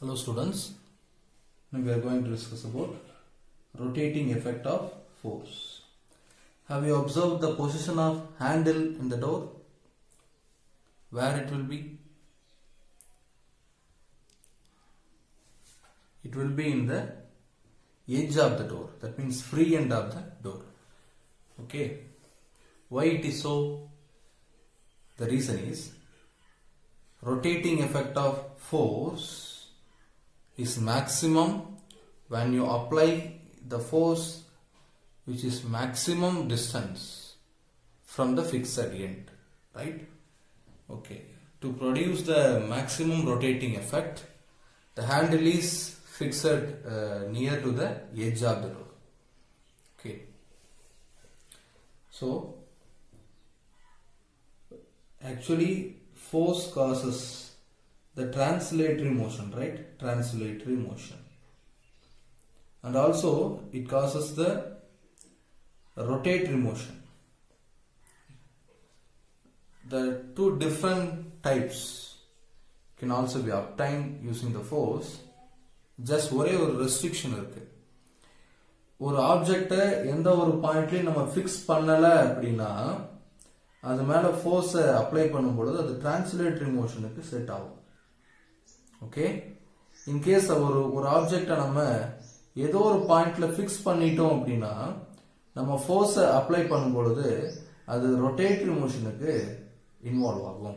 Hello students, now we are going to discuss about rotating effect of force. Have you observed the position of handle in the door? Where it will be? It will be in the edge of the door, that means free end of the door. Okay, why it is so? The reason is rotating effect of force is maximum when you apply the force which is maximum distance from the fixed end, right? Okay, to produce the maximum rotating effect, the handle is fixed near to the edge of the door. Okay, so actually force causes the translatory motion, right? Translatory motion. And also it causes the rotatory motion. The two different types can also be obtained using the force. Just ஒரே ஒரு restriction இருக்கு. ஒரு ஆப்ஜெக்டை எந்த ஒரு பாயிண்ட்லயும் நம்ம fix பண்ணல அப்படின்னா அது மேல ஃபோர்ஸை அப்ளை பண்ணும்போது அது டிரான்ஸ்லேட்டரி மோஷனுக்கு செட் ஆகும். ஓகே, இன்கேஸ் ஒரு ஆப்ஜெக்டை நம்ம ஏதோ ஒரு பாயிண்ட்ல ஃபிக்ஸ் பண்ணிட்டோம் அப்படின்னா நம்ம ஃபோர்ஸை அப்ளை பண்ணும்பொழுது அது ரொட்டேட்டரி மோஷனுக்கு இன்வால்வ் ஆகும்.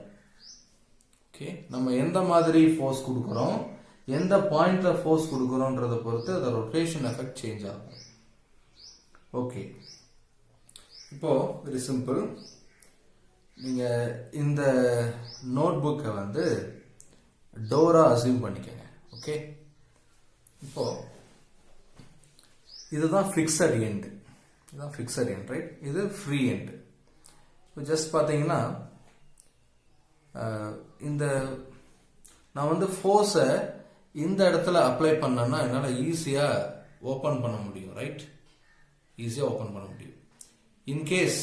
ஓகே, நம்ம எந்த மாதிரி ஃபோர்ஸ் கொடுக்குறோம், எந்த பாயிண்ட்ல ஃபோர்ஸ் கொடுக்குறோன்றதை பொறுத்து அந்த ரொட்டேஷன் எஃபெக்ட் சேஞ்ச் ஆகும். ஓகே, இப்போ வெரி சிம்பிள். நீங்க இந்த நோட் புக்கை வந்து டோரா அசியூம் பண்ணிக்கங்க. ஓகே, இப்போ இதுதான் ஃபிக்ஸட் எண்ட், இதுதான் ஃபிக்ஸட் எண்ட், ரைட்? இது ஃப்ரீ எண்ட். இப்போ ஜஸ்ட் பார்த்தீங்கன்னா இந்த நான் வந்து ஃபோர்ஸை இந்த இடத்துல அப்ளை பண்ணேன்னா என்னால் ஈஸியாக ஓப்பன் பண்ண முடியும், ரைட்? ஈஸியாக ஓப்பன் பண்ண முடியும். இன்கேஸ்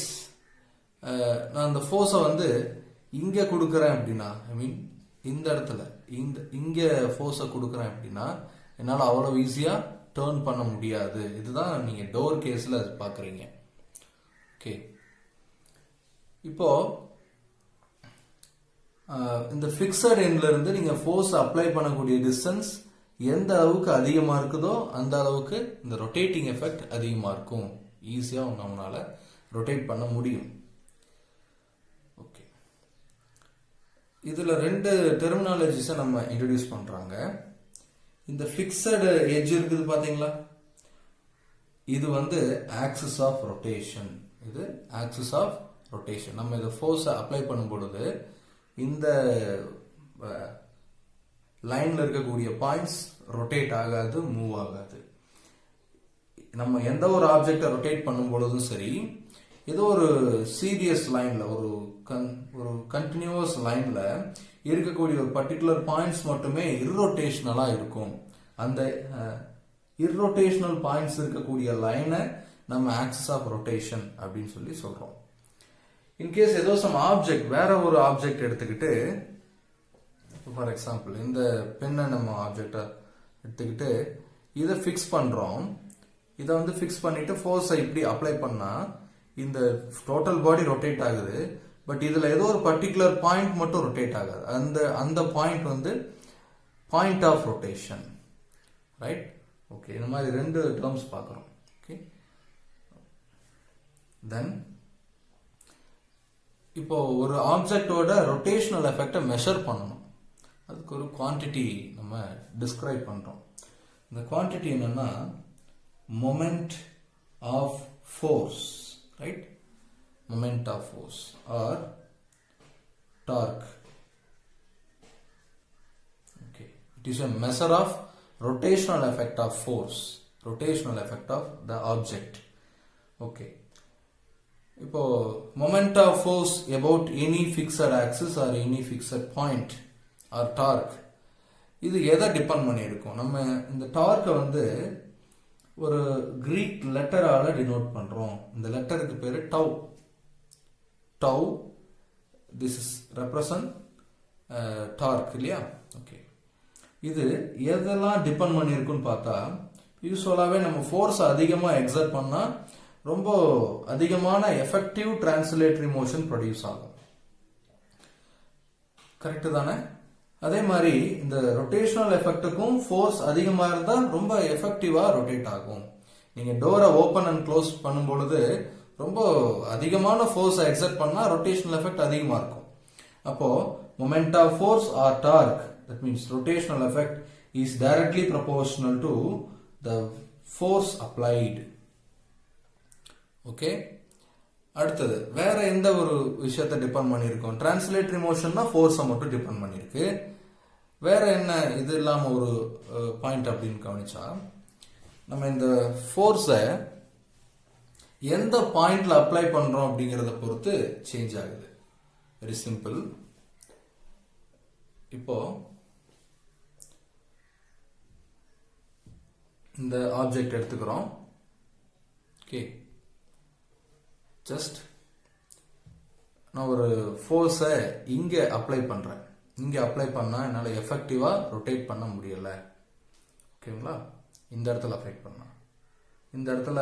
நான் அந்த ஃபோர்ஸை வந்து இங்கே கொடுக்குறேன் அப்படின்னா, ஐ மீன் இந்த இடத்துல இங்கே ஃபோர்ஸை கொடுக்குறேன் அப்படின்னா என்னால் அவ்வளோ ஈஸியாக டேர்ன் பண்ண முடியாது. இதுதான் நீங்கள் டோர் கேஸில் பார்க்குறீங்க. ஓகே, இப்போ இந்த ஃபிக்ஸட் எண்ட்ல இருந்து நீங்கள் ஃபோர்ஸ் அப்ளை பண்ணக்கூடிய டிஸ்டன்ஸ் எந்த அளவுக்கு அதிகமாக இருக்குதோ அந்த அளவுக்கு இந்த ரொட்டேட்டிங் எஃபெக்ட் அதிகமாக இருக்கும். ஈஸியாக நம்மளால ரொட்டேட் பண்ண முடியும். ஓகே, இதில் ரெண்டு டெர்மினாலஜிஸை நம்ம இன்ட்ரடியூஸ் பண்ணுறாங்க. இந்த ஃபிக்ஸட் எட்ஜ் இருக்குது பார்த்தீங்களா, இது வந்து ஆக்சிஸ் ஆஃப் ரொட்டேஷன். இது ஆக்சிஸ் ஆஃப் ரொட்டேஷன். நம்ம இதை ஃபோர்ஸை அப்ளை பண்ணும் பொழுது இந்த லைன்ல இருக்கக்கூடிய பாயிண்ட்ஸ் ரொட்டேட் ஆகாது, மூவ் ஆகாது. நம்ம எந்த ஒரு ஆப்ஜெக்டை ரொட்டேட் பண்ணும் பொழுதும் சரி, ஏதோ ஒரு சீரியஸ் லைன்ல ஒரு கண்டினியூஸ் லைன்ல இருக்கக்கூடிய ஒரு பர்டிகுலர் பாயிண்ட்ஸ் மட்டுமே இர்ரோட்டேஷனலா இருக்கும். அந்த இர்ரோட்டேஷனல் பாயிண்ட்ஸ் இருக்கக்கூடிய லைனை நம்ம ஆக்சிஸ் ஆஃப் ரொட்டேஷன் அப்படின்னு சொல்லி சொல்றோம். இன்கேஸ் ஏதோ சம் ஆப்ஜெக்ட், வேற ஒரு ஆப்ஜெக்ட் எடுத்துக்கிட்டு, ஃபார் எக்ஸாம்பிள் இந்த பெண்ணை நம்ம ஆப்ஜெக்டை எடுத்துக்கிட்டு இதை ஃபிக்ஸ் பண்றோம். இதை வந்து ஃபிக்ஸ் பண்ணிட்டு ஃபோர்ஸை இப்படி அப்ளை பண்ணா இந்த டோட்டல் பாடி ரொட்டேட் ஆகுது. பட் இதுல ஏதோ ஒரு பர்டிகுலர் பாயிண்ட் மட்டும் ரொட்டேட் ஆகாது. அந்த பாயிண்ட் வந்து point of rotation, right? Okay, இந்த மாதிரி ரெண்டு டேர்ம்ஸ் பார்க்குறோம். ஓகே, தென் இப்போ ஒரு ஆப்ஜெக்டோட ரொட்டேஷனல் எஃபெக்டை மெஷர் பண்ணணும். அதுக்கு ஒரு குவான்டிட்டி நம்ம டிஸ்கிரைப் பண்றோம். இந்த குவான்டிட்டி என்னன்னா moment of force, right? Moment of force or torque. Okay, it is a measure of rotational effect of force, rotational effect of the object. Okay, இப்போ moment of force about any fixed axis or any fixed point or torque, இது எதை depend பண்ணி இருக்கும்? நம்ம இந்த டார்க்கை வந்து ஒரு Greek லெட்டரால denote பண்றோம். இந்த லெட்டருக்கு பேரு tau. Tau, this is represent torque இல்லையா? ஓகே, இது எதெல்லாம் டிபெண்ட் பண்ணியிருக்குன்னு பார்த்தா, யூஸ்வலாகவே நம்ம ஃபோர்ஸ் அதிகமாக எக்ஸர்ட் பண்ணால் ரொம்ப அதிகமான எஃபெக்டிவ் டிரான்ஸ்லேட்டரி மோஷன் ப்ரொடியூஸ் ஆகும். கரெக்டு தானே? அதே மாதிரி இந்த ரொட்டேஷனல் எஃபெக்ட்டுக்கும் ஃபோர்ஸ் அதிகமாக இருந்தால் ரொம்ப எஃபெக்டிவாக ரொட்டேட் ஆகும். நீங்கள் டோரை ஓப்பன் அண்ட் க்ளோஸ் பண்ணும் பொழுது ரொம்ப அதிகமான ஃபோர்ஸை எக்ஸர்ட் பண்ணால் ரொட்டேஷனல் எஃபெக்ட் அதிகமாக இருக்கும். அப்போ moment of force or torque, that means rotational effect is directly proportional to the force applied. Okay, அடுத்தது வேற எந்த ஒரு விஷயத்தை டிபெண்ட் பண்ணியிருக்கோம்? டிரான்ஸ்லேட்டரி மோஷன்னா ஃபோர்ஸை மட்டும் டிபெண்ட் பண்ணியிருக்கு. வேற என்ன இது இல்லாமல் ஒரு பாயிண்ட் அப்படின்னு கவனிச்சா, நம்ம இந்த ஃபோர்ஸை எந்த பாயிண்ட்ல அப்ளை பண்றோம் அப்படிங்கிறத பொறுத்து சேஞ்ச் ஆகுது. Very simple. இப்போ இந்த ஆப்ஜெக்ட் எடுத்துக்கிறோம். ஓகே, ஜஸ்ட் நான் ஒரு ஃபோர்ஸை இங்கே அப்ளை பண்ணுறேன். இங்கே அப்ளை பண்ணால் என்னால் எஃபெக்டிவாக ரொட்டேட் பண்ண முடியலை. ஓகேங்களா? இந்த இடத்துல அப்ளை பண்ணால், இந்த இடத்துல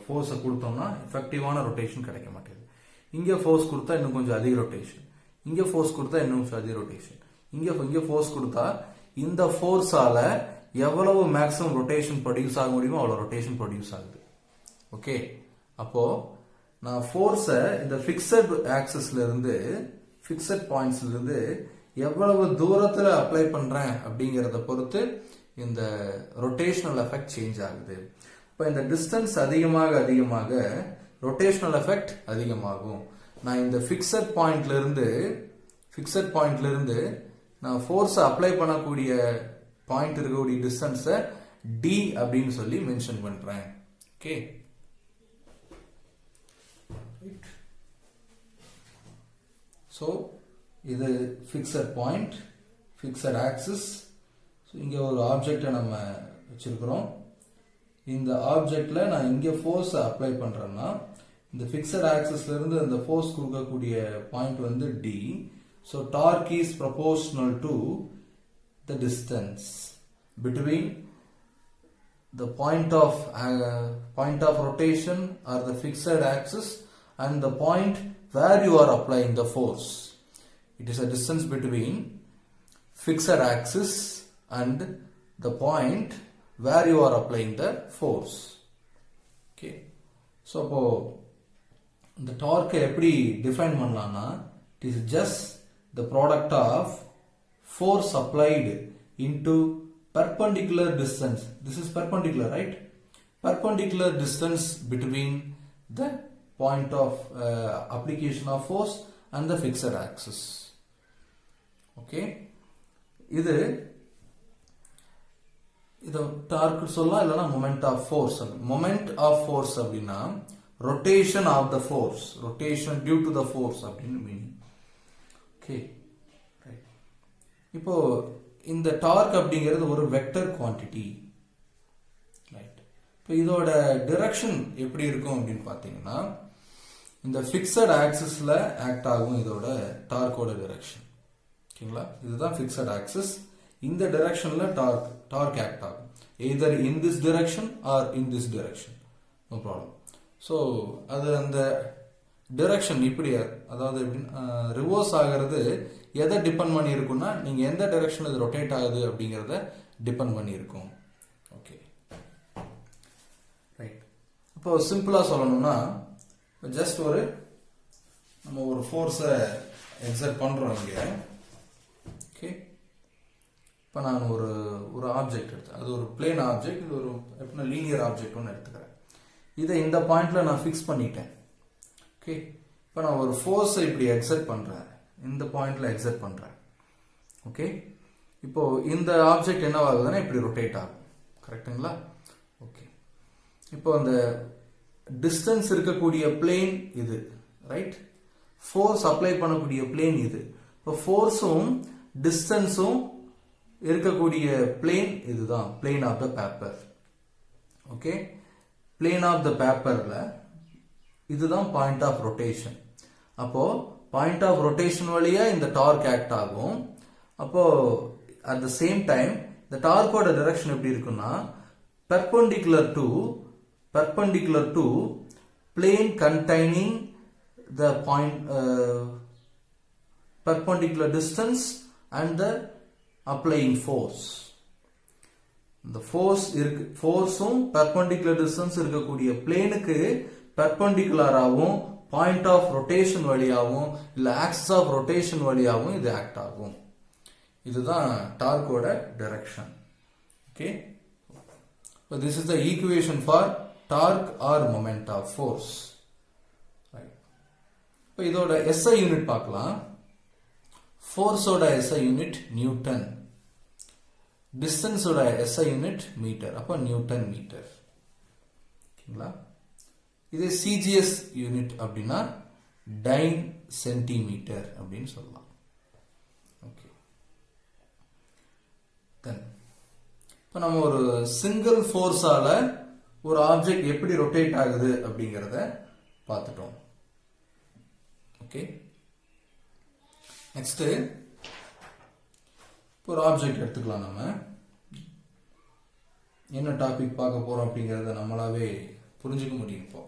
ஃபோர்ஸை கொடுத்தோம்னா எஃபெக்டிவான ரொட்டேஷன் கிடைக்க மாட்டேங்குது. இங்கே ஃபோர்ஸ் கொடுத்தா இன்னும் கொஞ்சம் அதிக ரொட்டேஷன், இங்கே ஃபோர்ஸ் கொடுத்தா இன்னும் கொஞ்சம் அதிக ரொட்டேஷன், இங்கே ஃபோர்ஸ் கொடுத்தா இந்த ஃபோர்ஸால எவ்வளவு மேக்ஸிமம் ரொட்டேஷன் ப்ரொடியூஸ் ஆக முடியுமோ அவ்வளோ ரொட்டேஷன் ப்ரொடியூஸ் ஆகுது. ஓகே, அப்போ நான் ஃபோர்ஸை இந்த ஃபிக்ஸட் ஆக்சிஸ்ல இருந்து, ஃபிக்ஸட் பாயிண்ட்ஸ்ல இருந்து எவ்வளவு தூரத்தில் அப்ளை பண்றேன் அப்படிங்கிறத பொறுத்து இந்த ரொட்டேஷனல் எஃபெக்ட் சேஞ்ச் ஆகுது. இப்போ இந்த டிஸ்டன்ஸ் அதிகமாக அதிகமாக ரொட்டேஷனல் எஃபெக்ட் அதிகமாகும். நான் இந்த ஃபிக்ஸட் பாயிண்ட்ல இருந்து நான் ஃபோர்ஸை அப்ளை பண்ணக்கூடிய பாயிண்ட் இருக்கக்கூடிய டிஸ்டன்ஸை டி அப்படின்னு சொல்லி மென்ஷன் பண்றேன். ஓகே, ஸோ இது ஃபிக்ஸட் பாயிண்ட், ஃபிக்ஸட் ஆக்சிஸ். இங்கே ஒரு ஆப்ஜெக்டை நம்ம வச்சிருக்கிறோம். இந்த ஆப்ஜெக்ட்ல நான் இங்கே ஃபோர்ஸை அப்ளை பண்றேன்னா இந்த ஃபிக்ஸட் ஆக்சிஸ்ல இருந்து இந்த ஃபோர்ஸ் கொடுக்கக்கூடிய பாயிண்ட் வந்து d. So torque is proportional to the distance between the point of rotation or the fixed axis and the point where you are applying the force. It is a distance between fixed axis and the point where you are applying the force. Okay, so the torque எப்படி define பண்ணலாம்னா, it is just the product of force applied into perpendicular distance. This is perpendicular, right? Perpendicular distance between the point of application of force and the fixed axis. Okay, இது torque சொல்லலாம், இல்லைன்னா moment of force. Moment of force அப்படின்னா rotation of the force, rotation due to the force அப்படின்னு meaning. Okay, இப்போ இந்த dark அப்படிங்கிறது ஒரு vector quantity, right? இப்போ இதோட டிரெக்ஷன் எப்படி இருக்கும் அப்படின்னு பார்த்தீங்கன்னா, இந்த ஃபிக்ஸட் ஆக்சிஸ்ல ஆக்ட் ஆகும் இதோட டார்க்கோட டிரெக்ஷன். ஓகேங்களா? இதுதான் ஃபிக்ஸட் ஆக்சிஸ். இந்த டிரெக்ஷன்ல டார்க் ஆக்ட் ஆகும், either in this direction or in this direction, no problem. So அது அந்த டிரெக்ஷன் இப்படி, அதாவது ரிவர்ஸ் ஆகிறது எதை டிபெண்ட் பண்ணி இருக்குன்னா, நீங்க எந்த டைரக்ஷன் இது ரொட்டேட் ஆகுது அப்படிங்கிறத டிபெண்ட் பண்ணி இருக்கும். Okay, right. இப்போ சிம்பிளா சொல்லணும்னா, ஜஸ்ட் நம்ம ஒரு ஃபோர்ஸை எக்ஸர்ட் பண்றோம் இங்க. ஓகே, இப்போ நான் ஒரு ஆப்ஜெக்ட் எடுத்தேன், அது ஒரு பிளேன் ஆப்ஜெக்ட், இது ஒரு எப்படின்னா லீனியர் ஆப்ஜெக்ட் ஒன்று எடுத்துக்கிறேன். இதை இந்த பாயிண்ட்ல நான் ஃபிக்ஸ் பண்ணிட்டேன். ஓகே, இப்போ நான் ஒரு ஃபோர்ஸை இப்படி எக்ஸர்ட் பண்றேன், இந்த பாயிண்ட்ல எக்ஸர்ட் பண்றேன். ஓகே, இப்போ இந்த ஆப்ஜெக்ட் என்ன ஆகுதுன்னா இப்படி ரொட்டேட் ஆகும். கரெக்டுங்களா? ஓகே, இப்போ அந்த டிஸ்டன்ஸ் இருக்கக்கூடிய பிளேன் இது, ரைட்? ஃபோர்ஸ் அப்ளை பண்ணக்கூடிய பிளேன் இது. இப்போ ஃபோர்ஸும் டிஸ்டன்ஸும் இருக்கக்கூடிய பிளேன் இதுதான், plane of the paper. Okay, plane of the பேப்பர்ல இதுதான் பாயிண்ட் ஆஃப் ரொட்டேஷன். அப்போ பாயிண்ட் ஆஃப் ரொட்டேஷன் வழியா இந்த டார்க் ஆக்ட் ஆகும். அப்போ at the same time the torque ஓட direction எப்படி இருக்குன்னா perpendicular to plane containing the point perpendicular distance and the applying force. இந்த ஃபோர்ஸும் perpendicular distance இருக்கக்கூடிய பிளேனுக்கு பெர்பெண்டிகுலராகவும் பாயிண்ட் ஆஃப் ரொட்டேஷன் வழியாகவும் இல்ல ஆக்சிஸ் ஆஃப் ரொட்டேஷன் வழியாகவும் இது ஆக்ட் ஆகும். இதுதான் டார்க்கோட direction. Okay, so this is the equation for torque or moment of force. Right. இப்போ இதோட SI யூனிட் பார்க்கலாம். ஃபோர்ஸோட SI யூனிட் நியூட்டன், டிஸ்டன்ஸோட SI யூனிட் மீட்டர். அப்போ நியூட்டன் மீட்டர். ஓகேங்களா? இதே சிஜிஎஸ் யூனிட் அப்படின்னா டைன் சென்டிமீட்டர் அப்படின்னு சொல்லலாம். ஓகே, தென் இப்போ நம்ம ஒரு சிங்கிள் ஃபோர்ஸால ஒரு ஆப்ஜெக்ட் எப்படி ரொட்டேட் ஆகுது அப்படிங்கிறத பார்த்துட்டோம். ஓகே, நெக்ஸ்ட் ஒரு ஆப்ஜெக்ட் எடுத்துக்கலாம். நம்ம என்ன டாபிக் பார்க்க போறோம் அப்படிங்கறத நம்மளாவே புரிஞ்சுக்க முடியும். இப்போ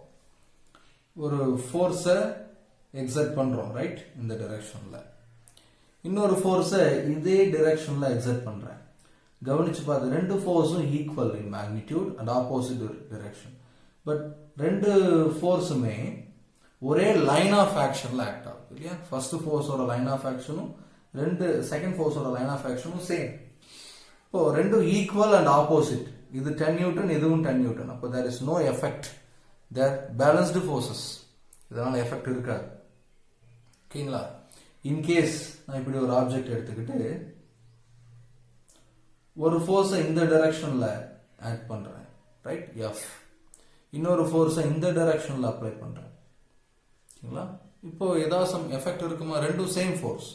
ஒரு ஃபோர்ஸை எக்ஸர்ட் பண்றோம், ரைட், இந்த டைரக்ஷன்ல. இன்னொரு ஃபோர்ஸை இதே டைரக்ஷன்ல எக்ஸர்ட் பண்றேன். கவனிச்சு பார்த்து ரெண்டு ஃபோர்ஸும் equal in magnitude and opposite direction. But ரெண்டு ஃபோர்ஸுமே ஒரே லைன் ஆஃப் ஆக்ஷன்ல ஆக்ட் ஆகுது இல்லையா? ஃபர்ஸ்ட் ஃபோர்ஸோட லைன் ஆஃப் ஆக்ஷனும் செகண்ட் ஃபோர்ஸோட லைன் ஆஃப் ஆக்ஷனும் சேம். இப்போ ரெண்டும் ஈக்குவல் அண்ட் ஆப்போசிட். இது 10 நியூட்டன், இதுவும் 10 நியூட்டன். அப்போ there is no effect, there balanced forces. இதனால எஃபெக்ட் இருக்காது. ஓகேங்களா? இன்கேஸ் நான் இப்படி ஒரு ஆப்ஜெக்ட் எடுத்துக்கிட்டு ஒரு ஃபோர்ஸை இந்த டைரக்ஷன்ல ஆட் பண்றேன், ரைட், எஃப். இன்னொரு ஃபோர்ஸை இந்த டைரக்ஷன்ல அப்ளை பண்றேன். ஓகேங்களா? இப்போ ஏதாவது சம் எஃபெக்ட் இருக்குமா? ரெண்டும் சேம் ஃபோர்ஸ்,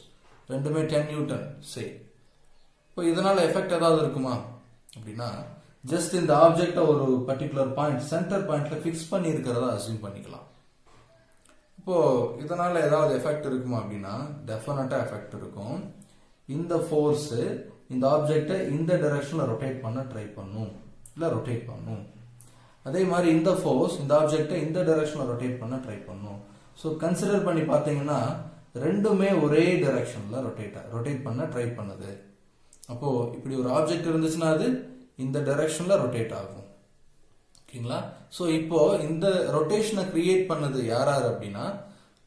ரெண்டுமே 10 நியூட்டன் சேம். இப்போ இதனால எஃபெக்ட் ஏதாவது இருக்குமா அப்படின்னா, ஜஸ்ட் இந்த ஆப்ஜெக்ட ஒரு பர்டிகுலர் பாயிண்ட், சென்டர் பாயிண்ட்ல பிக்ஸ் பண்ணி இருக்கிறதா அஸ்யூம் பண்ணிக்கலாம். இப்போ இதனால ஏதாவது எஃபெக்ட் இருக்குமா அப்படின்னா, டெஃபினட்டா எஃபெக்ட் இருக்கும். இந்த ஃபோர்ஸ் இந்த ஆப்ஜெக்டை இந்த டைரக்ஷன்ல ரொட்டேட் பண்ண ட்ரை பண்ணும், இல்ல ரொட்டேட் பண்ணும். அதே மாதிரி இந்த ஃபோர்ஸ் இந்த ஆப்ஜெக்டை இந்த டைரக்ஷன்ல ரொட்டேட் பண்ண ட்ரை பண்ணும். ஸோ கன்சிடர் பண்ணி பார்த்தீங்கன்னா ரெண்டுமே ஒரே டைரக்ஷன்ல ரொட்டேட் பண்ண ட்ரை பண்ணுது. அப்போ இப்படி ஒரு ஆப்ஜெக்ட் இருந்துச்சுன்னா அது இந்த டைரக்ஷன்ல ரொட்டேட் ஆகும். ஓகேங்களா? ஸோ இப்போ இந்த ரொட்டேஷனை கிரியேட் பண்ணது யார் அப்படின்னா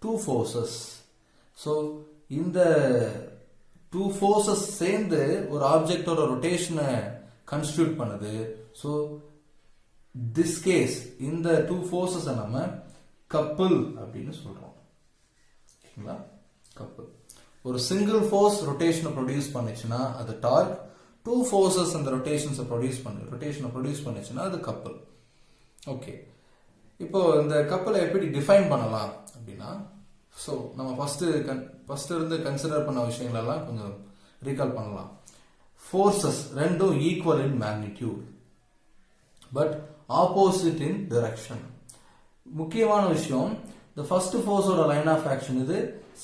டூ ஃபோர்ஸஸ். ஸோ இந்த டூ ஃபோர்ஸஸ் சேர்ந்து ஒரு ஆப்ஜெக்டோட ரொட்டேஷனை கன்ஸ்டிடியூட் பண்ணுது. ஸோ திஸ் கேஸ் இந்த டூ ஃபோர்ஸஸ் நம்ம கப்பிள் அப்படின்னு சொல்றோம். ஓகேங்களா? கப்பிள். ஒரு சிங்கிள் ஃபோர்ஸ் ரொட்டேஷனை ப்ரொடியூஸ் பண்ணுச்சுன்னா அது டார்க். டூ ஃபோர்ஸஸ் அந்த ரொட்டேஷனை ப்ரொடியூஸ் பண்ணுச்சுன்னா அது கப்பிள். ஓகே, இப்போ இந்த கப்பலை எப்படி டிஃபைன் பண்ணலாம் அப்படின்னா, ஸோ நம்ம ஃபர்ஸ்ட் இருந்து கன்சிடர் பண்ண விஷயங்கள் எல்லாம் கொஞ்சம் ரீகால் பண்ணலாம். ஃபோர்ஸஸ் ரெண்டும் equal in magnitude but opposite in direction. முக்கியமான விஷயம், the first force ஓட line of action இது,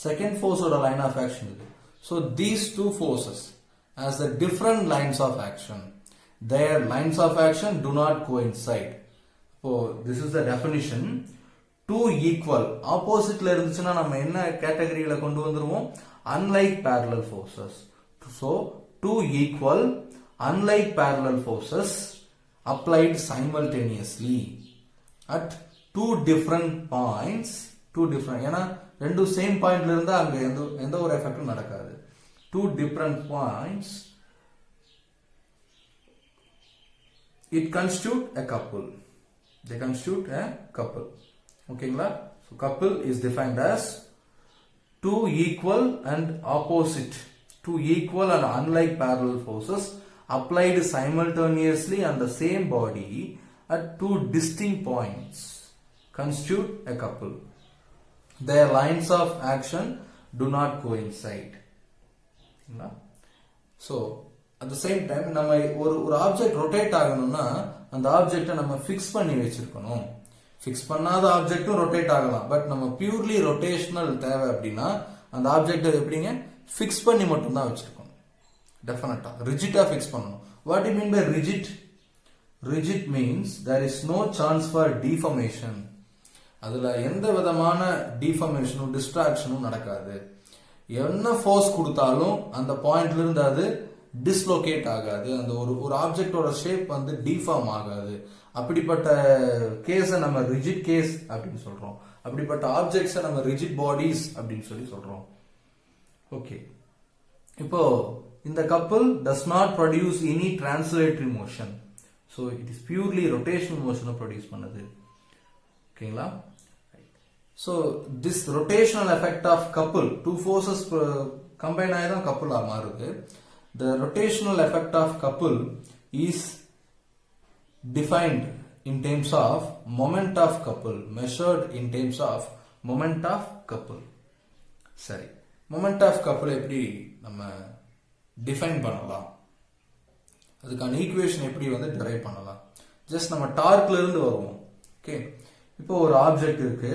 second force ஓட line of action இது. So these two forces has the different lines of action. Their lines of action do not coincide. So this is the definition. Two equal oppositeல இருந்துச்சுன்னா நம்ம என்ன கேட்டகரியில கொண்டு வந்துருவோம்? Unlike parallel forces. So two equal unlike parallel forces applied simultaneously at two different points. ஏன்னா ரெண்டு same பாயிண்ட்ல இருந்தா அங்க எந்த ஒரு எஃபெக்டும் நடக்காது. Two different points, it constitute a couple. They constitute a couple. ஓகேங்களா? So couple is defined as two equal and opposite, two equal and unlike parallel forces applied simultaneously on the same body at two distinct points constitute a couple. Their lines of action do not coincide. So at the same time நம்ம ஒரு object rotate ஆகணும்னா அந்த ஆப்ஜெக்டை நம்ம fix பண்ணி வச்சிருக்கணும். Fix பண்ணாத ஆப்ஜெக்டும் rotate ஆகலாம். பட் நம்ம பியூர்லி ரொட்டேஷனல் தேவை அப்படின்னா அந்த ஆப்ஜெக்டை எப்படிங்க ஃபிக்ஸ் பண்ணி மட்டும் தான் வச்சிருக்கணும். டெஃபினட்டா ரிஜிட்டா ஃபிக்ஸ் பண்ணணும். What you mean by rigid? Rigid means there is no chance for deformation. அதுல எந்த விதமான டிஃபர்மேஷனும் டிஸ்ட்ராக்ஷனும் நடக்காது. என்ன ஃபோர்ஸ் கொடுத்தாலும் அந்த பாயிண்ட்ல இருந்து அது டிஸ்லோகேட் ஆகாது. அந்த ஒரு ஆப்ஜெக்டோட ஷேப் வந்து டிஃபார்ம் ஆகாது. அப்படிப்பட்ட கேஸை நம்ம ரிஜிட் கேஸ் அப்படின்னு சொல்றோம். அப்படிப்பட்ட ஆப்ஜெக்ட்ஸை நம்ம ரிஜிட் பாடிஸ் அப்படின்னு சொல்றோம். ஓகே, இப்போ இந்த கப்பல் does not produce any translatory motion. So it is purely rotational motion produce பண்ணுது. ஓகேங்களா? So this rotational effect of couple, two forces combine ஆகி தான் couple மாறுது. The rotational effect of couple is defined in terms of moment of couple, measured in terms of moment of couple. சரி, moment of couple எப்படி நம்ம define பண்ணலாம், அதுக்கான equation எப்படி வந்து டிரைவ் பண்ணலாம்? ஜஸ்ட் நம்ம டார்க்ல இருந்து வருவோம். ஓகே, இப்போ ஒரு ஆப்ஜெக்ட் இருக்கு,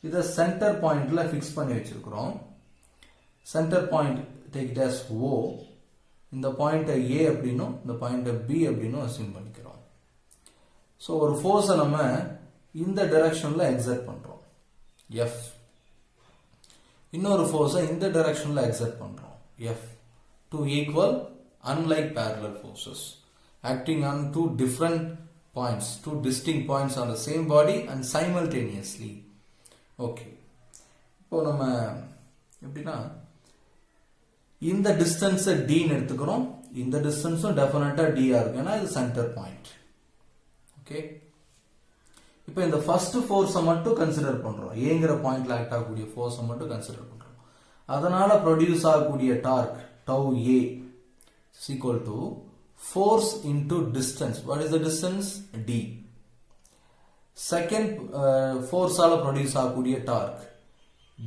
இதை சென்டர் பாயிண்ட்ல ஃபிக்ஸ் பண்ணி வச்சிருக்கிறோம். Centre point take it as O. இந்த பாயிண்ட்டை A அப்படின்னும் இந்த பாயிண்ட்டை B அப்படின்னும் அசியூம் பண்ணிக்கிறோம். ஸோ ஒரு ஃபோர்ஸை நம்ம இந்த டைரக்ஷன்ல எக்ஸர்ட் பண்றோம் F. இன்னொரு ஃபோர்ஸை இந்த டைரக்ஷன்ல எக்ஸர்ட் பண்றோம் F. Two equal unlike parallel forces acting on two different points, two distinct points on the same body and simultaneously. Okay, இப்போ நம்ம எப்படின்னா இந்த டிஸ்டன்ஸை டீன்னு எடுத்துக்கிறோம். இந்த டிஸ்டன்ஸும் டெஃபினட்டா டியா இருக்கு, ஏன்னா இது சென்டர் பாயிண்ட். ஓகே, இப்போ இந்த ஃபர்ஸ்ட் ஃபோர்ஸை மட்டும் கன்சிடர் பண்றோம். ஏங்கிற பாயிண்ட்ல ஆக்ட் ஆகக்கூடிய ஃபோர்ஸை மட்டும் கன்சிடர் பண்றோம். அதனால ப்ரொடியூஸ் ஆகக்கூடிய dark tau A is equal to force into distance. What is the distance? D. Second force ஆல produce ஆகக்கூடிய torque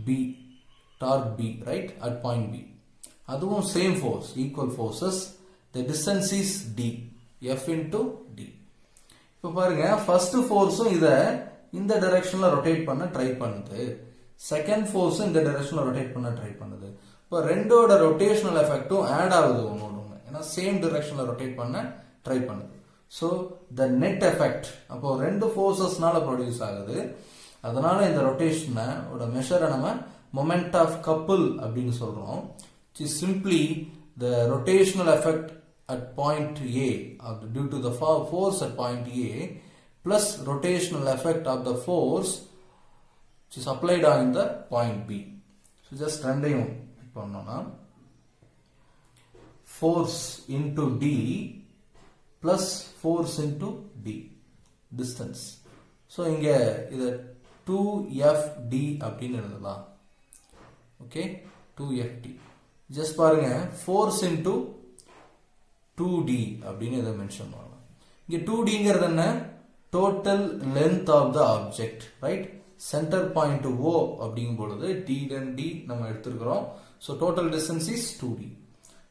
B, torque B, right, at point B. அதுவும் same force, equal forces. The distance is D, F into D. இப்போ பாருங்க, first forceம் இத இந்த டைரக்ஷன்ல rotate பண்ண try பண்ணுது. செகண்ட் ஃபோர்ஸும் இந்த டைரக்ஷன்ல ரொட்டேட் பண்ண ட்ரை பண்ணுது. இப்போ ரெண்டோட ரொட்டேஷனல் எஃபெக்டும் ஆட் ஆகுது ஒன்னோட ஒன்று, ஏன்னா சேம் டைரக்ஷன்ல ரொட்டேட் பண்ண ட்ரை பண்ணுது. ஸோ த நெட் எஃபெக்ட் அப்போ ரெண்டு ஃபோர்ஸஸ்னால ப்ரொடியூஸ் ஆகுது. அதனால இந்த ரொட்டேஷனோட மெஷரை நம்ம மொமெண்ட் ஆஃப் கப்புள் அப்படின்னு சொல்றோம். Simply the rotational effect at point A due to the force at point A plus rotational effect of the force which is applied on the point B. So just ரெண்டையும் பண்ணோம்னா force into D plus force into D distance. So இங்க இத 2FD அப்படின்னு எழுதலாம். Okay, 2FD. Just பாருங்க, force into 2D அப்படின்னு இதை mention பண்ணலாம். இங்க 2Dங்கிறது என்ன? total length of the object, right? Centre point O அப்படிங்கும் பொழுது D then D நம்ம எடுத்துக்கிறோம். So total distance is 2D.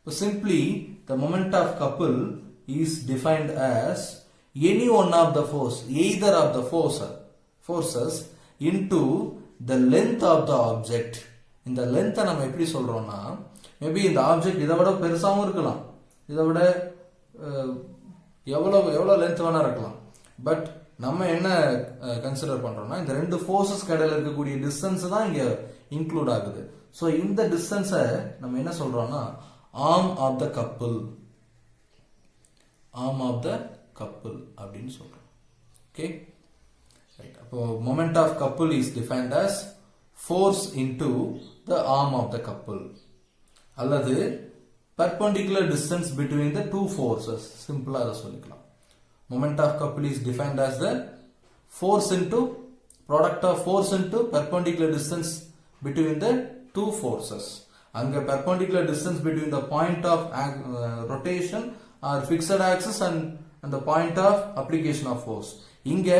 So simply the moment of couple is defined as any one of the force, either of the forces into the length of the object. இந்த length நம்ம எப்படி சொல்றோம்னா, maybe இந்த object இதை விட பெருசாவும் இருக்கலாம், இதை விட எவ்வளவு லென்த் வேணா இருக்கலாம். பட் நம்ம என்ன கன்சிடர் பண்றோம்னா, இந்த ரெண்டு ஃபோர்ஸஸ் இடையில இருக்கக்கூடிய டிஸ்டன்ஸ் தான் இங்க இன்க்ளூட் ஆகுது. ஸோ இந்த டிஸ்டன்ஸை நம்ம என்ன சொல்றோம்னா arm of the couple, arm of the couple அப்படின்னு சொல்றோம். Okay, right. அப்போ moment of couple is defined as force into the arm of the couple அல்லது perpendicular distance between the two forces. சிம்பிளா அதை சொல்லிக்கலாம். Moment of couple is defined as the force into product of force into perpendicular distance between the two forces. அங்க perpendicular distance between the point of rotation or fixed axis and the point of application of force. இங்க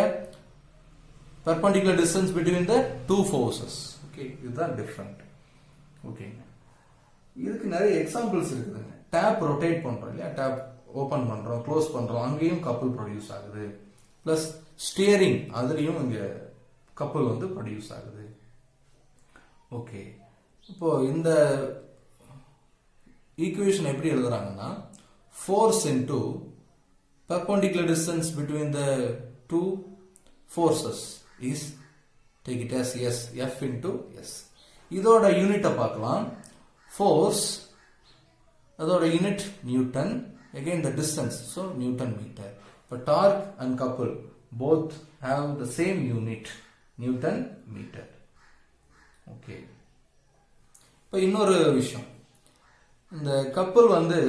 perpendicular distance between the two forces. Okay, இதுதான் different. Okay, இதுக்கு நிறைய examples இருக்குதுங்க. Tape rotate பண்றோம் இல்லையா, tape open பண்றோம், close பண்றோம், அங்கேயும் கப்புள் ப்ரொடியூஸ் ஆகுது. பிளஸ் ஸ்டியரிங், அதுலயும் இங்க கப்புள் வந்து ப்ரொடியூஸ் ஆகுது. ஓகே, இப்போ இந்த ஈக்குவேஷன் எப்படி எழுதுறாங்கன்னா force into perpendicular distance between the two forces is, take it as S, F into S. இதோட யூனிட்டை பார்க்கலாம். ஃபோர்ஸ் அதோட unit Newton, again the distance, so Newton meter. But torque and couple both have the same unit, Newton meter. Okay. இப்போ இன்னொரு விஷயம், இந்த கப்பல் வந்து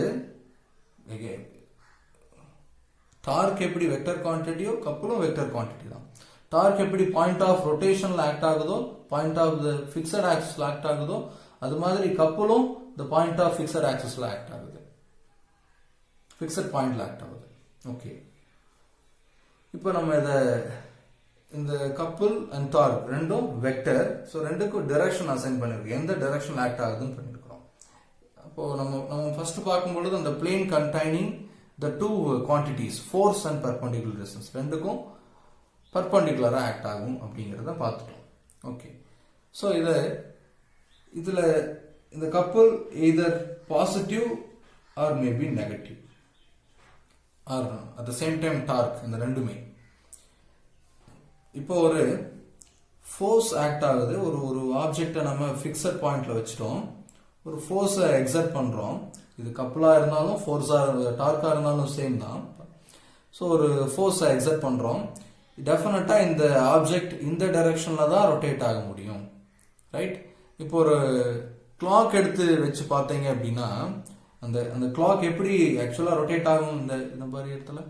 டார்க் எப்படி வெக்டர் குவான்டிட்டியோ கப்பலும் வெக்டர் குவான்டிட்டி தான். டார்க் எப்படி பாயிண்ட் ஆஃப் ரொட்டேஷன்ல ஆக்ட் ஆகுதோ, பாயிண்ட் ஆஃப் த ஃபிக்ஸட் ஆக்சிஸ்ல ஆக்ட் ஆகுதோ, அது மாதிரி கப்பலும் த பாயிண்ட் ஆஃப் ஃபிக்ஸட் ஆக்சிஸ்ல ஆக்ட் ஆகுது, ஃபிக்ஸட் பாயிண்ட்ல ஆக்ட் ஆகுது. ஓகே, இப்போ நம்ம இந்த கப்பல் அண்ட் டார்க் ரெண்டும் வெக்டர், ஸோ ரெண்டுக்கும் டைரக்ஷன் அசைன் பண்ணிருக்கோம், எந்த டைரக்ஷன் ஆக்ட் ஆகுதுன்னு பண்ணிருக்கிறோம். அப்போ நம்ம ஃபர்ஸ்ட் பார்க்கும்பொழுது அந்த plane containing the two quantities force and perpendicular distance ரெண்டுக்கும் பர்பண்டிகுலரா ஆக்ட் ஆகும் அப்படிங்கறத பார்த்துட்டோம். ஓகே, ஸோ இதுல இந்த couple either positive or maybe negative or at the same time torque, இந்த ரெண்டுமே. இப்போ ஒரு ஃபோர்ஸ் ஆக்ட் ஆகுது, ஒரு ஆப்ஜெக்டை நம்ம ஃபிக்ஸட் பாயிண்ட்ல வச்சுட்டோம், ஒரு ஃபோர்ஸை எக்ஸர்ட் பண்றோம். இது கப்பலா இருந்தாலும் ஃபோர்ஸா டார்க்கா இருந்தாலும் சேம் தான். ஸோ ஒரு ஃபோர்ஸை எக்ஸர்ட் பண்றோம், டெஃபினட்டா இந்த ஆப்ஜெக்ட் இந்த டைரக்ஷன்ல தான் ரொட்டேட் ஆக முடியும், ரைட்? இப்போ ஒரு கிளாக் எடுத்து வச்சு பார்த்தீங்க அப்படின்னா அந்த கிளாக் எப்படி ஆக்சுவலா ரொட்டேட் ஆகும், இந்த மாதிரி இடத்துல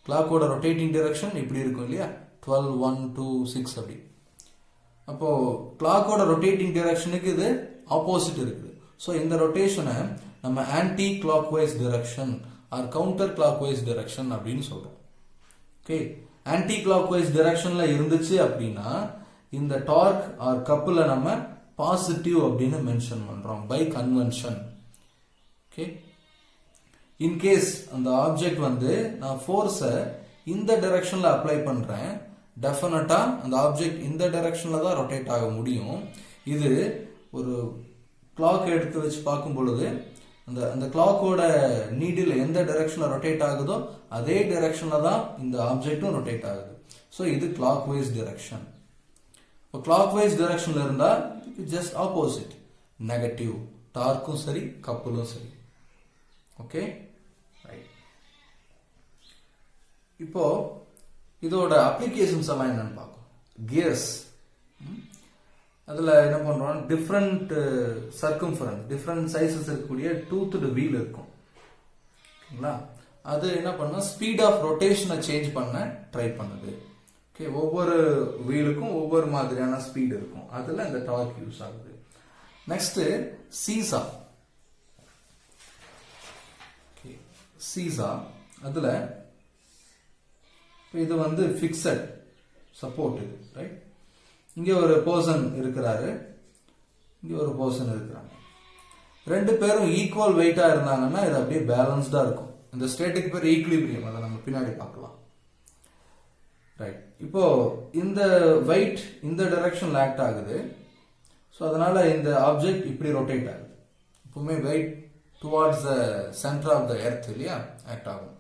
கிளாக்கோட ரொட்டேட்டிங் டைரக்ஷன் இப்படி இருக்கும் இல்லையா, 12, 1, 2, 6 அப்படி. அப்போ கிளாக்கோட ரொட்டேட்டிங் டைரக்ஷனுக்கு இது ஆப்போசிட் இருக்குது. ஸோ இந்த ரொட்டேஷனை நம்ம anti clockwise direction or counter clockwise direction அப்படின்னு சொல்றோம். ஓகே, ஆன்டி கிளாக் வைஸ் டிரெக்ஷன்ல இருந்துச்சு அப்படின்னா இந்த டார்க் ஆர் கப்புல நம்ம பாசிட்டிவ் அப்படின்னு மென்ஷன் பண்றோம் பை கன்வென்ஷன். ஓகே, இன்கேஸ் அந்த ஆப்ஜெக்ட் வந்து நான் ஃபோர்ஸை இந்த டைரக்ஷன்ல அப்ளை பண்றேன், டெஃபினட்டா அந்த ஆப்ஜெக்ட் இந்த டைரக்ஷன்ல தான் ரொட்டேட் ஆக முடியும். இது ஒரு கிளாக் எடுத்து வச்சு பார்க்கும் பொழுது அந்த கிளாக்கோட நீடில் எந்த டைரக்ஷன்ல ரொட்டேட் ஆகுதோ அதே டைரக்ஷன்ல தான் இந்த ஆப்ஜெக்டும் ரொட்டேட் ஆகுது. ஸோ இது கிளாக் வைஸ் டைரக்ஷன். இப்போ கிளாக் வைஸ் டைரக்ஷன்ல இருந்தா ஜஸ்ட் ஆப்போசிட், நெகட்டிவ், டார்க்கும் சரி கப்பலும் சரி. Okay, right. இப்போ இதோட அப்ளிகேஷன்ஸ் எல்லாம் என்னன்னு பார்க்கும். கியர்ஸ், அதுல என்ன பண்றோம், டிஃப்ரெண்ட் சர்க்கம்ஃபரன்ஸ், டிஃப்ரெண்ட் சைஸஸ் இருக்கக்கூடிய டூத்டு வீல் இருக்கும். ஓகேங்களா, அது என்ன பண்ணா ஸ்பீட் ஆஃப் ரொட்டேஷனை சேஞ்ச் பண்ண ட்ரை பண்ணுது. ஓகே, ஒவ்வொரு வீலுக்கும் ஒவ்வொரு மாதிரியான ஸ்பீட் இருக்கும், அதுல இந்த டார்க் யூஸ் ஆகுது. Next seesaw. சீசா அதுல இது வந்து ஃபிக்ஸட் சப்போர்ட் இது, ரைட்? இங்க ஒரு பர்சன் இருக்கிறாரு, இங்க ஒரு பர்சன் இருக்கிறாங்க. ரெண்டு பேரும் ஈக்குவல் வெயிட்டா இருந்தாங்கன்னா இது அப்படியே பேலன்ஸ்டா இருக்கும். இந்த ஸ்டேட்டுக்கு பேர் ஈக்லிபிரியம், அதை நம்ம பின்னாடி பார்க்கலாம், ரைட்? இப்போ இந்த வெயிட் இந்த டைரக்ஷன்ல ஆக்ட் ஆகுது, ஸோ அதனால இந்த ஆப்ஜெக்ட் இப்படி ரொட்டேட் ஆகுது. எப்பவுமே weight towards the centre of the earth இல்லையா ஆக்ட் ஆகும்.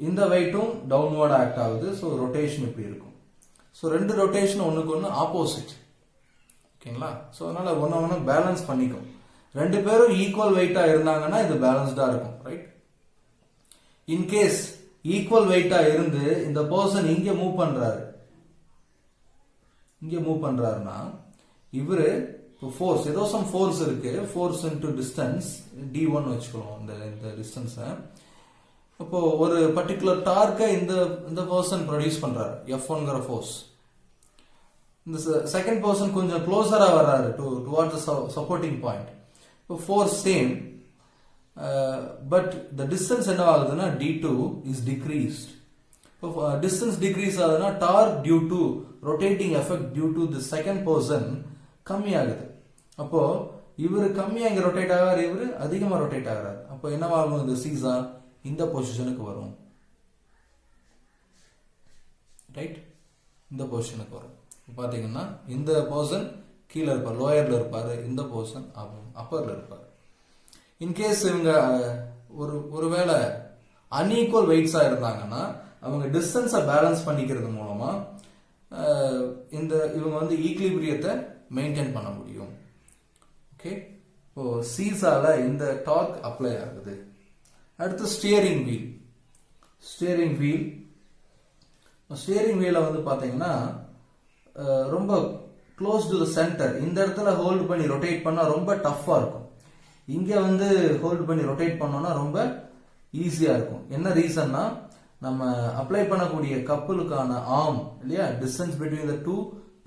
இந்த வெயிட்டும் டவுன்வர்ட் ஆக்ட் ஆகுது, ஸோ ரொட்டேஷன் இப்படி இருக்கும். ஸோ ரெண்டு ரொட்டேஷன் ஒன்றுக்கு ஒன்று ஆப்போசிட். ஓகேங்களா, ஸோ அதனால ஒன்று பேலன்ஸ் பண்ணிக்கும். ரெண்டு பேரும் ஈக்குவல் வெயிட்டா இருந்தாங்கன்னா இது பேலன்ஸ்டா இருக்கும், ரைட்? இன்கேஸ் ஈக்குவல் வெயிட்டா இருந்து இந்த பர்சன் இங்க மூவ் பண்றாருன்னா இவரு இப்போ ஃபோர்ஸ், ஏதோ சம் ஃபோர்ஸ் இருக்கு, ஃபோர்ஸ் இன்டு டிஸ்டன்ஸ் d1 வச்சுக்கிறோம் இந்த டிஸ்டன்ஸை. அப்போ ஒரு பர்டிகுலர் டார்க்கை இந்த பர்சன் ப்ரொடியூஸ் பண்றாரு, F1ங்கிற ஃபோர்ஸ். இந்த செகண்ட் பர்சன் கொஞ்சம் க்ளோசரா வர்றாரு டுவார்ட்ஸ் சப்போர்ட்டிங் பாயிண்ட். இப்போ force same, but the distance என்ன ஆகுதுன்னா d2 இஸ் டிக்ரீஸ்ட். இப்போ டிஸ்டன்ஸ் டிக்ரீஸ் ஆகுதுன்னா torque due to rotating effect due to the second person கம்மி ஆகுது. அப்போ இவரு கம்மியா இங்க ரொட்டேட் ஆகிறாரு, இவரு அதிகமா ரொட்டேட் ஆகிறாரு. அப்போ என்னவாகும், இந்த சீசா இந்த பொசிஷனுக்கு வரும், ரைட்? இந்த பொசிஷனுக்கு வரும். பாத்தீங்கன்னா இந்த பர்சன் கீழே இருப்பார், லோயர்ல இருப்பாரு, இந்த பர்சன் அப்பர்ல இருப்பார். இன்கேஸ் இவங்க ஒருவேளை அன்ஈக்குவல் வெயிட்ஸா இருந்தாங்கன்னா அவங்க டிஸ்டன்ஸை பேலன்ஸ் பண்ணிக்கிறது மூலமா இவங்க வந்து ஈக்லிபிரியத்தை மெயின்டைன் பண்ண முடியும். ஓகே, இப்போ சீசால இந்த டார்க் அப்ளை ஆகுது. அடுத்து ஸ்டியரிங் வீலை வந்து பாத்தீங்கன்னா ரொம்ப க்ளோஸ் டு த சென்டர். இந்த இடத்துல ஹோல்ட் பண்ணி ரொட்டேட் பண்ணா ரொம்ப டஃப்பா இருக்கும். இங்க வந்து ஹோல்ட் பண்ணி ரொட்டேட் பண்ணோம்னா ரொம்ப ஈஸியா இருக்கும். என்ன ரீசன்னா நம்ம அப்ளை பண்ணக்கூடிய கப்பலுக்கான ஆர்ம் இல்லையா, distance between the two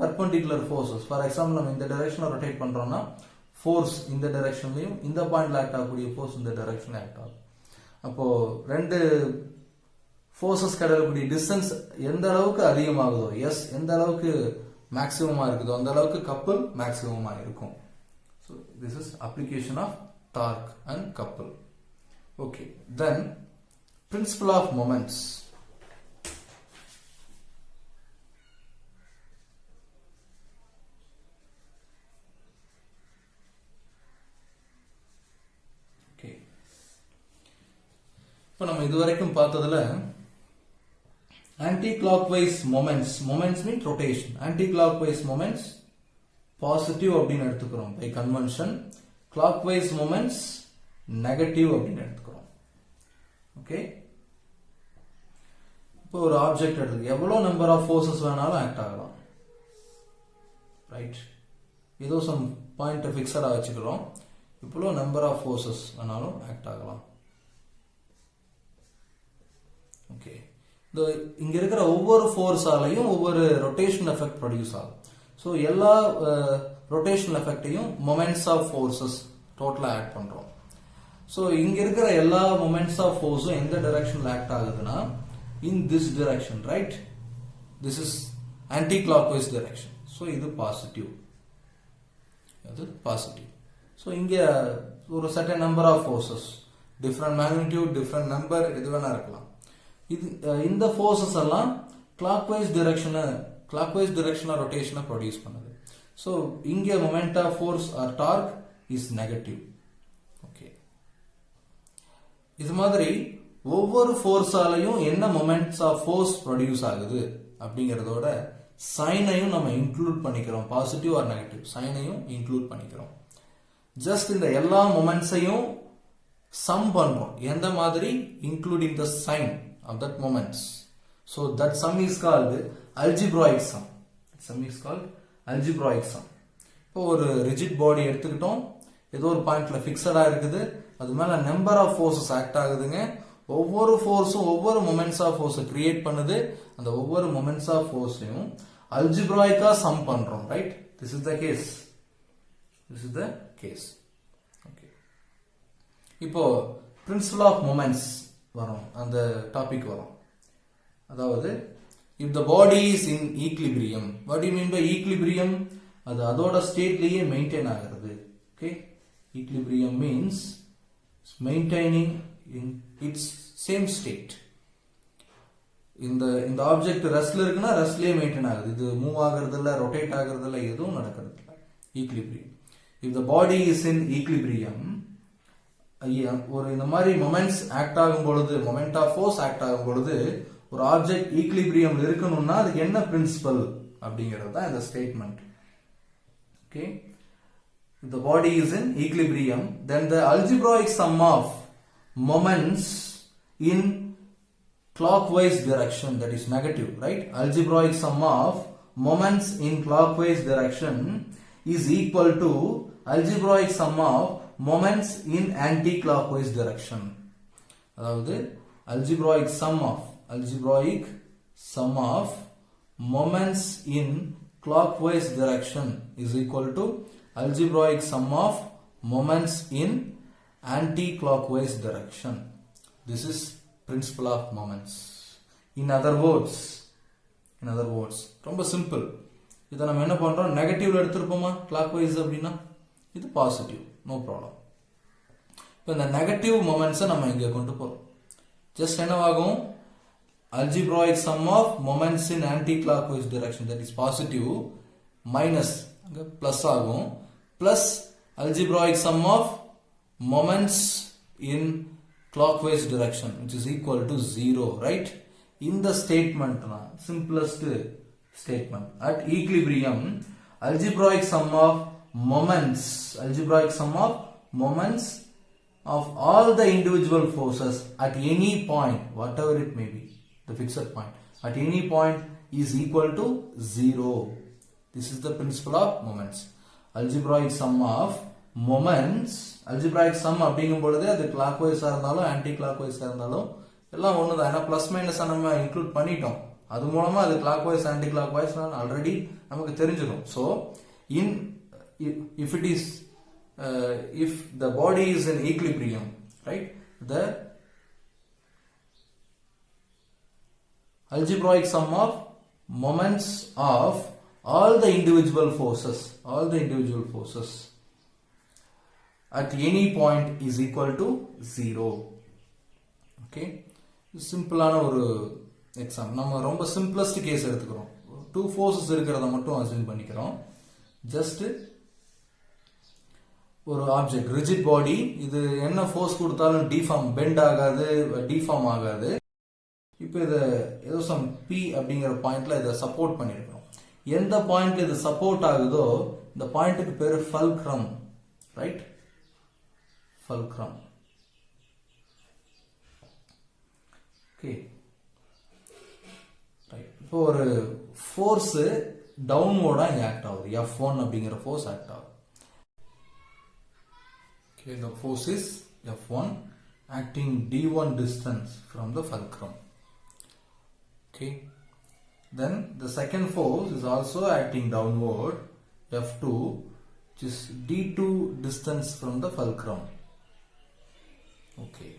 perpendicular forces. For example நம்ம இந்த டைரக்ஷன்ல ரொட்டேட் பண்றோம்னா ஃபோர்ஸ் இந்த டைரக்ஷன்லயும் இந்த பாயிண்ட்ல ஆக்ட் ஆகக்கூடிய ஃபோர்ஸ் இந்த டைரக்ஷன்ல ஆக்ட் ஆகும். அப்போ ரெண்டு ஃபோர்ஸஸ் கிடைக்கக்கூடிய டிஸ்டன்ஸ் எந்த அளவுக்கு அதிகமாகுதோ, எந்த அளவுக்கு மேக்ஸிமமா இருக்குதோ அந்த அளவுக்கு கப்பல் மேக்ஸிமமா இருக்கும். So this is application of torque and couple. Okay, then principle of moments. Okay, இப்போ நம்ம இதுவரைக்கும் பார்த்ததுல anti-clockwise moments means rotation. Anti-clockwise moments positive அப்படின்னு எடுத்துக்கிறோம் by convention. Clockwise moments negative அப்படின்னு எடுத்துக்கிறோம். ஓகே, இப்போ ஒரு ஆப்ஜெக்ட் எடுத்து எவ்வளவு நம்பர் ஆஃப் ஃபோர்ஸஸ் வேணாலும் ஆக்ட் ஆகலாம். ரைட், ஏதோ சம் பாயிண்ட் ஃபிக்ஸடா வச்சுக்கிறோம். இவ்வளவு நம்பர் ஆஃப் ஃபோர்ஸஸ் வேணாலும் ஆக்ட் ஆகலாம். ஓகே, இங்க இருக்கிற ஒவ்வொரு ஃபோர்ஸாலையும் ஒவ்வொரு ரொட்டேஷன் எஃபெக்ட் ப்ரொடியூஸ் ஆகும். ஸோ எல்லா ரொட்டேஷனல் எஃபெக்டையும் மொமெண்ட்ஸ் ஆஃப் ஃபோர்ஸஸ் டோட்டலாக ஆட் பண்றோம். ஸோ இங்க இருக்கிற எல்லா மொமெண்ட்ஸ் ஆஃப் ஃபோர்ஸும் எந்த டைரக்ஷன்ல ஆக்ட் ஆகுதுன்னா in this direction. Right, this is anti clockwise direction. So இது பாசிட்டிவ். ஸோ இங்க ஒரு certain number of forces, different magnitude, different number, எது வேணா இருக்கலாம். இந்த ஃபோர்ஸஸ் எல்லாம் கிளாக்வைஸ் டிரெக்ஷனா ரொட்டேஷனை ப்ரொடியூஸ் பண்ணுது. ஸோ இங்க moment of force or torque is negative. Okay, இது மாதிரி ஒவ்வொரு ஃபோர்ஸாலையும் என்ன மொமெண்ட்ஸ் ஆஃப் ஃபோர்ஸ் ப்ரொடியூஸ் ஆகுது அப்படிங்கறதோட சைனையும் நம்ம இன்க்ளூட் பண்ணிக்கிறோம். பாசிட்டிவ் ஆர் நெகட்டிவ் சைனையும் இன்க்ளூட் பண்ணிக்கிறோம். ஜஸ்ட் இந்த எல்லா மொமெண்ட்ஸையும் சம் பண்றோம். எந்த மாதிரி? Including the sign of that moments. So that sum is called algebraic sum. இப்போ ஒரு ரிஜிட் பாடி எடுத்துக்கிட்டோம், ஏதோ ஒரு பாயிண்ட்ல பிக்சடா இருக்குது, அது மேல நம்பர் ஆஃப் ஃபோர்ஸஸ் ஆக்ட் ஆகுதுங்க. ஒவ்வொரு ஃபோர்ஸும் ஒவ்வொரு மொமெண்ட்ஸ் ஆஃப் ஃபோர்ஸ் கிரியேட் பண்ணுது. அந்த ஒவ்வொரு மொமெண்ட்ஸ் ஆஃப் ஃபோர்ஸையும் அல்ஜிப்ராய்க்கா சம் பண்றோம். Right, this is the case. Okay, இப்போ பிரின்சிபல் ஆஃப் மொமெண்ட்ஸ் வரும், அந்த டாபிக் வரும். அதாவது if the body is in equilibrium, what do you mean by equilibrium? அது அதோட ஸ்டேட்லயே மெயின்டைன் ஆகிறது. Okay, equilibrium means maintaining in its same state. இந்த object ரெஸ்ட்ல இருக்குன்னா ரெஸ்ட்லயே மெயின்டைன் ஆகுது. இது மூவ் ஆகுறது இல்ல, ரொட்டேட் ஆகுறது இல்ல, எதுவும் நடக்கிறது இல்ல. equilibrium. If the body is in equilibrium, ஒரு இந்த மாதிரி மொமெண்ட்ஸ் ஆக்ட் ஆகும் பொழுது, மொமெண்ட் ஆஃப் ஃபோர்ஸ் ஆக்ட் ஆகும் பொழுது ஒரு ஆப்ஜெக்ட் ஈக்லிபிரியம் இருக்கணும்னா அதுக்கு என்ன பிரின்சிபல் அப்படிங்கிறது தான் இந்த statement. Okay, the body is in equilibrium, then the algebraic sum of moments in clockwise direction, that is negative, right? Algebraic sum of moments in clockwise direction is equal to algebraic sum of moments in anti-clockwise direction. அதாவது algebraic sum of moments in clockwise direction is equal to algebraic sum of moments in anti-clockwise direction. This is principle of moments. In other words, ரொம்ப simple. இதை நம்ம என்ன பண்றோம், நெகட்டிவ்ல எடுத்திருப்போமா clockwise அப்படின்னா, இது positive, no problem. இப்போ இந்த நெகட்டிவ் மொமெண்ட்ஸை நம்ம இங்க கொண்டு போறோம். ஜஸ்ட் என்னவாகும், algebraic sum of moments in anti-clockwise direction, that is positive, minus அங்க பிளஸ் ஆகும், plus algebraic sum of moments in clockwise direction, which is equal to 0, right? In the statement, simplest statement, at equilibrium, algebraic sum of moments of all the individual forces at any point, whatever it may be, the fixed point, at any point is equal to 0. This is the principle of moments. Algebraic sum of moments, algebraic sum அப்படிங்கும் பொழுது அது clockwise இருந்தாலும் anti clockwise இருந்தாலும் எல்லாம் ஒண்ணுதான். ஏன்னா plus minus நம்ம include பண்ணிட்டோம், அது மூலமா அது clockwise anti clockwise ஆல்ரெடி நமக்கு தெரிஞ்சிடும். So if it is if the body is in equilibrium, right, the algebraic sum of moments of all the individual forces at any point is equal to 0. Okay, சிம்பிளான ஒரு exam. நம்ம ரொம்ப simplest case எடுத்துக்கிறோம். 2 forces இருக்கிறத மட்டும் assume பண்ணிக்கிறோம். Just ஒரு object rigid body, இது என்ன ஃபோர்ஸ் கொடுத்தாலும் பெண்ட் ஆகாது, டிஃபார்ம் ஆகாது. இப்போ இதை ஏதோ சம் பி அப்படிங்கிற பாயிண்ட்ல இதை சப்போர்ட் பண்ணிருக்கிறோம். எந்த பாயிண்ட்ல இது சப்போர்ட் ஆகுதோ இந்த பாயிண்ட்டுக்கு பேரு fulcrum, right? Fulcrum. Okay, right. இப்போ ஒரு ஃபோர்ஸ் டவுன்வோர்டா இங்க ஆக்ட் ஆகுது. F1 அப்படிங்கிற ஃபோர்ஸ் ஆக்ட் ஆகுது. Okay, the force is F1 acting d1 distance from the fulcrum. Okay, then the second force is also acting downward, F2, which is d2 distance from the fulcrum. Okay,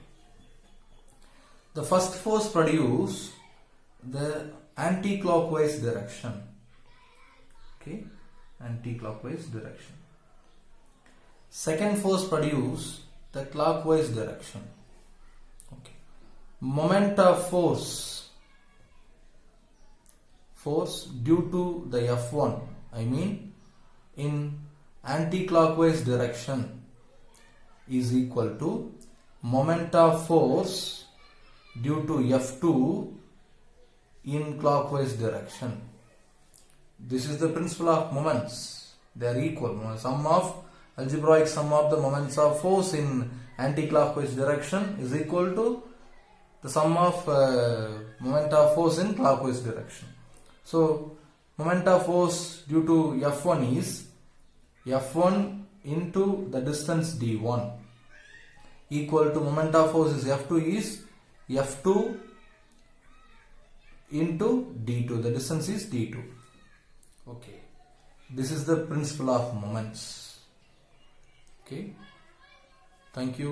the first force produce the anti-clockwise direction. Okay, anti-clockwise direction. Second force produce the clockwise direction. Okay, moment of force due to the F1, I mean in anti-clockwise direction, is equal to moment of force due to F2 in clockwise direction. This is the principle of moments. They are equal. Algebraic sum of the moments of force in anti-clockwise direction is equal to the sum of moment of force in clockwise direction. So moment of force due to F1 is F1 into the distance d1 equal to moment of force is F2 is F2 into d2. The distance is d2. Okay, this is the principle of moments. Okay, thank you.